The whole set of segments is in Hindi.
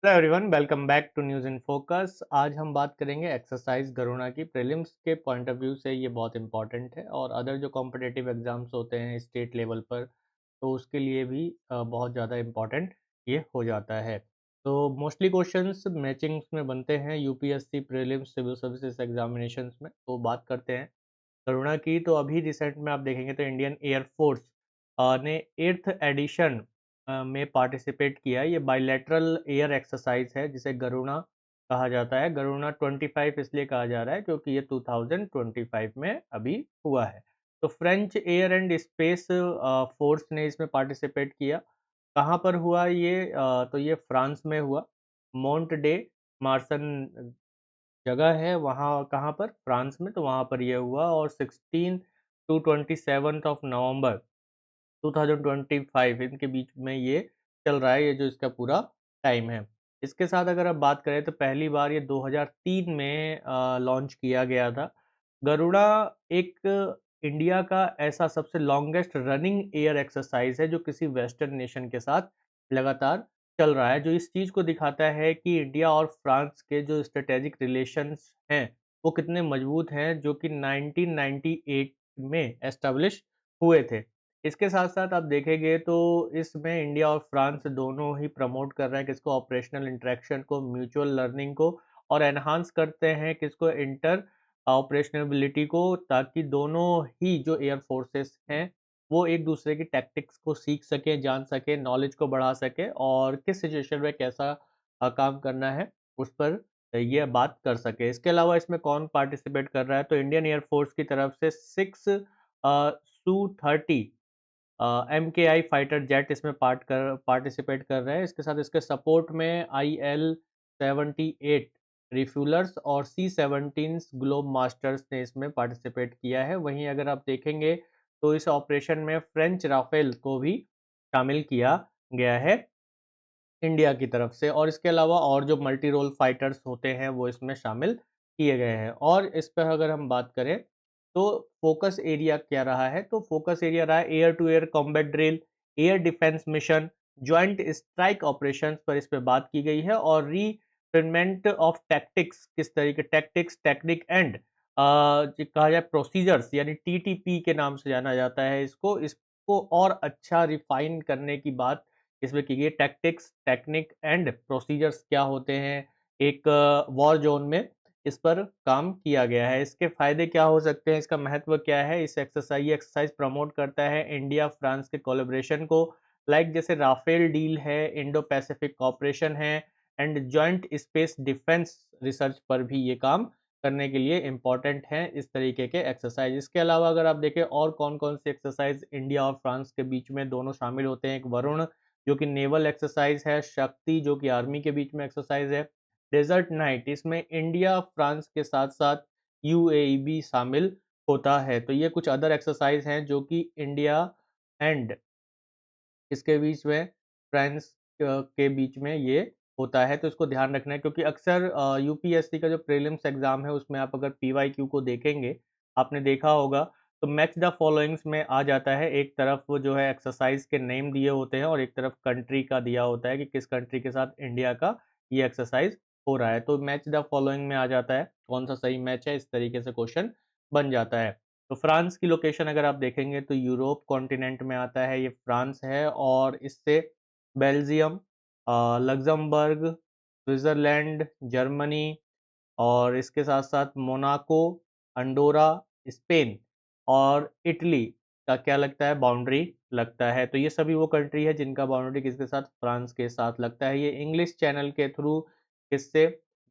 Hello everyone, welcome back to news in focus. आज हम बात करेंगे एक्सरसाइज गरुणा की। प्रीलिम्स के पॉइंट ऑफ व्यू से ये बहुत इंपॉर्टेंट है और अदर जो कॉम्पिटिटिव एग्जाम्स होते हैं स्टेट लेवल पर, तो उसके लिए भी बहुत ज़्यादा इम्पॉर्टेंट ये हो जाता है। तो मोस्टली क्वेश्चंस मैचिंग्स में बनते हैं UPSC prelims civil services examinations में। तो बात करते हैं करुणा की। तो अभी रिसेंट में आप देखेंगे तो इंडियन एयरफोर्स ने 8th एडिशन में पार्टिसिपेट किया। ये बायलैटरल एयर एक्सरसाइज है जिसे गरुणा कहा जाता है। गरुणा 25 इसलिए कहा जा रहा है क्योंकि ये 2025 में अभी हुआ है। तो French air and space force ने इसमें पार्टिसिपेट किया। कहाँ पर हुआ ये? तो ये फ्रांस में हुआ। मोंट डे मार्सन जगह है वहाँ, कहाँ पर? फ्रांस में। तो वहाँ पर ये हुआ और 16 टू 27 ऑफ नवंबर 2025 इनके बीच में ये चल रहा है, ये जो इसका पूरा टाइम है। इसके साथ अगर आप बात करें तो पहली बार ये 2003 में लॉन्च किया गया था। गरुड़ा एक इंडिया का ऐसा सबसे लॉन्गेस्ट रनिंग एयर एक्सरसाइज है जो किसी वेस्टर्न नेशन के साथ लगातार चल रहा है, जो इस चीज़ को दिखाता है कि इंडिया और फ्रांस के जो स्ट्रेटेजिक रिलेशंस हैं वो कितने मजबूत हैं, जो कि 1998 में एस्टेब्लिश हुए थे। इसके साथ-साथ आप देखेंगे तो इसमें इंडिया और फ्रांस दोनों ही प्रमोट कर रहे हैं किसको? ऑपरेशनल इंटरेक्शन को, म्यूचुअल लर्निंग को, और एनहांस करते हैं किसको? इंटर ऑपरेशनैबिलिटी को, ताकि दोनों ही जो एयर फोर्सेस हैं वो एक दूसरे की टैक्टिक्स को सीख सकें, जान सकें, नॉलेज को बढ़ा सकें और किस सिचुएशन में कैसा काम करना है उस पर ये बात कर सकें। इसके अलावा इसमें कौन पार्टिसिपेट कर रहा है? तो इंडियन एयर फोर्स की तरफ से 6 सू-30 एमकेआई फाइटर जेट इसमें पार्टिसिपेट कर रहे हैं। इसके साथ इसके सपोर्ट में IL-78 रिफ्यूलर्स और C-17 ग्लोब मास्टर्स ने इसमें पार्टिसिपेट किया है। वहीं अगर आप देखेंगे तो इस ऑपरेशन में फ्रेंच राफेल को भी शामिल किया गया है इंडिया की तरफ से, और इसके अलावा और जो मल्टी रोल फाइटर्स होते हैं वो इसमें शामिल किए गए हैं। और इस पर अगर हम बात करें तो फोकस एरिया क्या रहा है? तो फोकस एरिया रहा है air to air combat drill, air defence mission, joint strike operations पर इस पे बात की गई है, और रीफिनमेंट ऑफ टैक्टिक्स, किस तरीके टैक्टिक्स, टेक्निक एंड कहा जाए प्रोसीजर्स, यानी टीटीपी के नाम से जाना जाता है इसको और अच्छा रिफाइन करने की बात इसमें की गई। टैक्टिक्स, टेक्निक एंड प्रोसीजर्स क्या होते हैं एक वॉर जोन में, इस पर काम किया गया है। इसके फायदे क्या हो सकते हैं, इसका महत्व क्या है? इस एक्सरसाइज प्रमोट करता है इंडिया फ्रांस के कोलैबोरेशन को, लाइक जैसे राफेल डील है, इंडो पैसिफिक कॉपरेशन है, and joint space defence research पर भी ये काम करने के लिए इम्पोर्टेंट है इस तरीके के एक्सरसाइज। इसके अलावा अगर आप देखें और कौन-कौन सी एक्सरसाइज इंडिया और फ्रांस के बीच में दोनों शामिल होते हैं, एक वरुण जो कि नेवल एक्सरसाइज है, शक्ति जो कि आर्मी के बीच में एक्सरसाइज है, डेजर्ट नाइट इसमें इंडिया फ्रांस के साथ-साथ यूएई भी शामिल होता है। तो ये कुछ अदर एक्सरसाइज हैं जो कि इंडिया एंड इसके बीच में फ्रांस के बीच में ये होता है, तो इसको ध्यान रखना है क्योंकि अक्सर यूपीएससी का जो प्रीलिम्स एग्ज़ाम है उसमें आप अगर पीवाईक्यू को देखेंगे, आपने देखा होगा तो मैच द फॉलोइंग्स में आ जाता है। एक तरफ वो जो है एक्सरसाइज़ के नेम दिए होते हैं और एक तरफ कंट्री का दिया होता है कि किस कंट्री के साथ इंडिया का ये एक्सरसाइज़ हो रहा है। तो मैच द फॉलोइंग में आ जाता है, कौन-सा सही मैच है, इस तरीके से क्वेश्चन बन जाता है। तो फ्रांस की लोकेशन अगर आप देखेंगे तो यूरोप कॉन्टिनेंट में आता है, ये फ्रांस है, और इससे बेल्जियम, लक्ज़मबर्ग, स्विट्ज़रलैंड, जर्मनी, और इसके साथ-साथ मोनाको, अंडोरा, स्पेन और इटली का क्या लगता है? बाउंड्री लगता है। तो ये सभी वो कंट्री है जिनका बाउंड्री किसके साथ? फ्रांस के साथ लगता है। ये इंग्लिश चैनल के थ्रू किससे?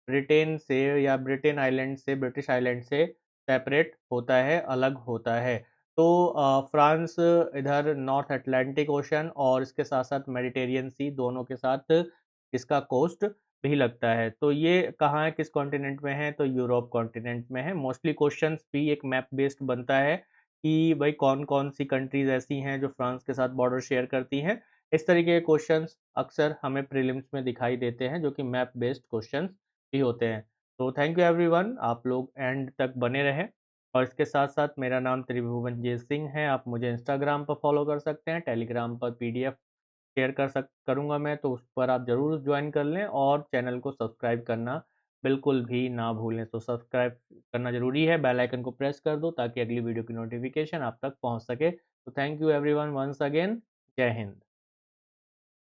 ब्रिटेन से, या ब्रिटेन आइलैंड से, ब्रिटिश आइलैंड से सेपरेट होता है, अलग होता है। तो फ्रांस इधर नॉर्थ अटलांटिक ओशन और इसके साथ-साथ मेडिटेरियन सी दोनों के साथ इसका कोस्ट भी लगता है। तो ये कहाँ है, किस कॉन्टिनेंट में है? तो यूरोप कॉन्टिनेंट में है। मोस्टली क्वेश्चंस भी एक मैप बेस्ड बनता है कि भाई कौन-कौन सी कंट्रीज़ ऐसी हैं जो फ्रांस के साथ बॉर्डर शेयर करती हैं। इस तरीके के क्वेश्चंस अक्सर हमें प्रीलिम्स में दिखाई देते हैं जो कि मैप बेस्ड क्वेश्चंस भी होते हैं। तो थैंक यू एवरीवन, आप लोग एंड तक बने रहें। और इसके साथ-साथ मेरा नाम त्रिभुवनजीत सिंह है। आप मुझे इंस्टाग्राम पर फॉलो कर सकते हैं, टेलीग्राम पर पीडीएफ शेयर करूँगा मैं, तो उस पर आप ज़रूर ज्वाइन कर लें और चैनल को सब्सक्राइब करना बिल्कुल भी ना भूलें। तो सब्सक्राइब करना ज़रूरी है, बेल आइकन को प्रेस कर दो ताकि अगली वीडियो की नोटिफिकेशन आप तक पहुँच सके। तो thank you everyone once again. Jai Hind.